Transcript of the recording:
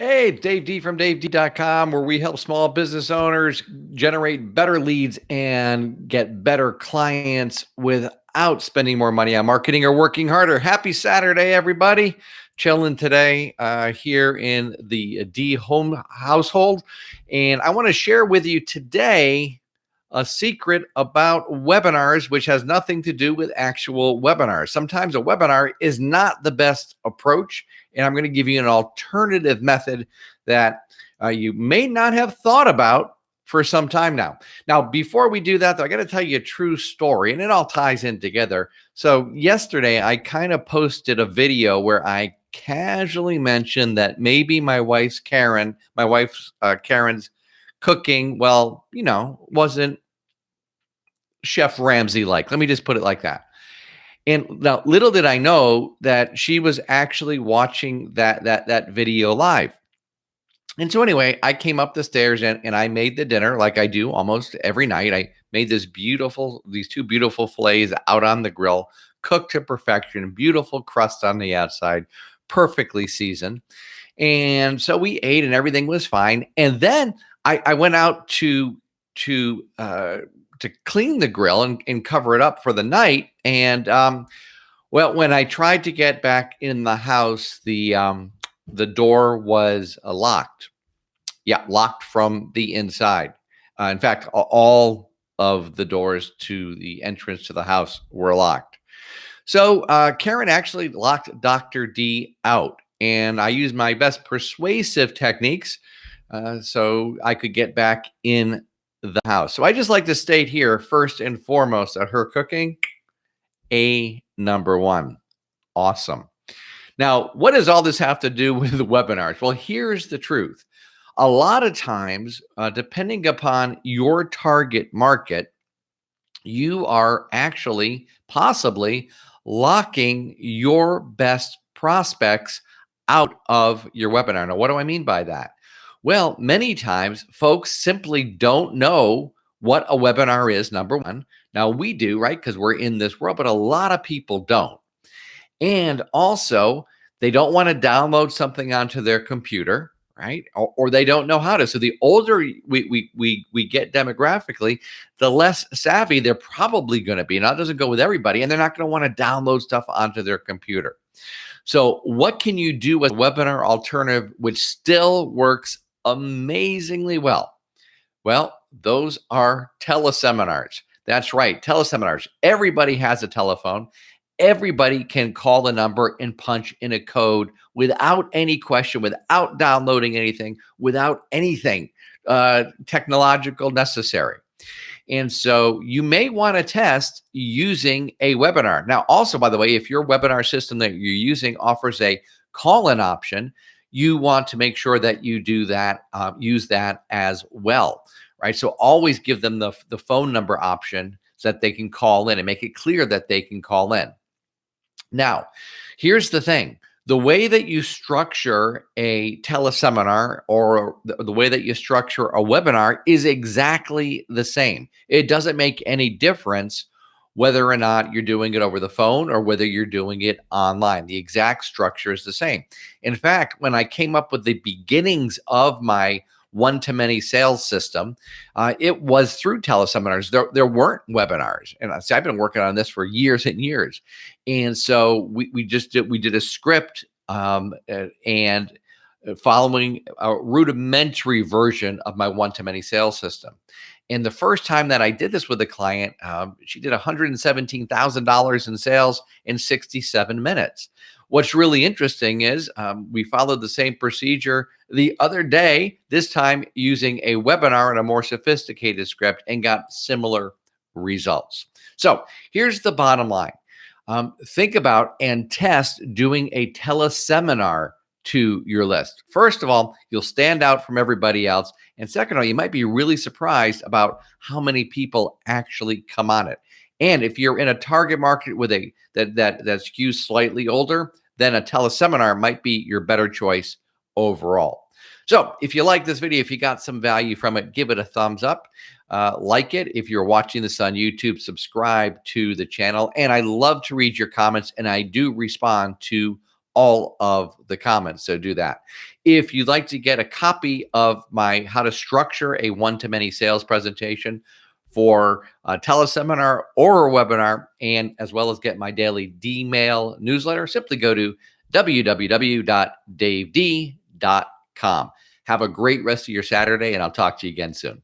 Hey, Dave D from DaveD.com, where we help small business owners generate better leads and get better clients without spending more money on marketing or working harder. Happy Saturday, everybody. Chilling today here in the D home household. And I want to share with you today a secret about webinars, which has nothing to do with actual webinars. Sometimes a webinar is not the best approach. And I'm going to give you an alternative method that you may not have thought about for some time now. Now, before we do that, though, I got to tell you a true story, and it all ties in together. So yesterday, I kind of posted a video where I casually mentioned that maybe my wife's Karen's cooking, well, wasn't Chef Ramsay like. Let me just put it like that. And now, little did I know that she was actually watching that video live. And so anyway, I came up the stairs and I made the dinner like I do almost every night. I made these two beautiful fillets out on the grill, cooked to perfection, beautiful crust on the outside, perfectly seasoned. And so we ate and everything was fine. And then I went out to clean the grill and cover it up for the night. And well, when I tried to get back in the house, the door was locked. Yeah, locked from the inside. In fact, all of the doors to the entrance to the house were locked. So Karen actually locked Dr. D out, and I used my best persuasive techniques so I could get back in the house. So I just like to state here, first and foremost, that her cooking, number one. Awesome. Now, what does all this have to do with the webinars? Well, here's the truth. A lot of times, depending upon your target market, you are actually possibly locking your best prospects out of your webinar. Now, what do I mean by that? Well, many times folks simply don't know what a webinar is, number one. Now we do, right? Because we're in this world, but a lot of people don't. And also, they don't want to download something onto their computer, right? Or they don't know how to. So the older we get demographically, the less savvy they're probably going to be. Now, it doesn't go with everybody, and they're not going to want to download stuff onto their computer. So what can you do with a webinar alternative which still works amazingly well? Well, those are teleseminars. That's right, teleseminars. Everybody has a telephone. Everybody can call the number and punch in a code without any question, without downloading anything, without anything technological necessary. And so you may want to test using a webinar. Now, also, by the way, if your webinar system that you're using offers a call-in option, you want to make sure that you do that, use that as well, right? So always give them the phone number option so that they can call in and make it clear that they can call in. Now, here's the thing. The way that you structure a teleseminar or the way that you structure a webinar is exactly the same. It doesn't make any difference whether or not you're doing it over the phone or whether you're doing it online. The exact structure is the same. In fact, when I came up with the beginnings of my one-to-many sales system, it was through teleseminars. There weren't webinars, and I've been working on this for years and years. And so we did a script and following a rudimentary version of my one-to-many sales system. And the first time that I did this with a client, she did $117,000 in sales in 67 minutes. What's really interesting is we followed the same procedure the other day, this time using a webinar and a more sophisticated script, and got similar results. So here's the bottom line. Think about and test doing a teleseminar to your list. First of all, you'll stand out from everybody else. And second of all, you might be really surprised about how many people actually come on it. And if you're in a target market with that skews slightly older, then a teleseminar might be your better choice overall. So if you like this video, if you got some value from it, give it a thumbs up. Like it. If you're watching this on YouTube, subscribe to the channel. And I love to read your comments, and I do respond to all of the comments. So do that. If you'd like to get a copy of my How to Structure a One-to-Many Sales Presentation for a teleseminar or a webinar, and as well as get my daily D-mail newsletter, simply go to www.daved.com. Have a great rest of your Saturday, and I'll talk to you again soon.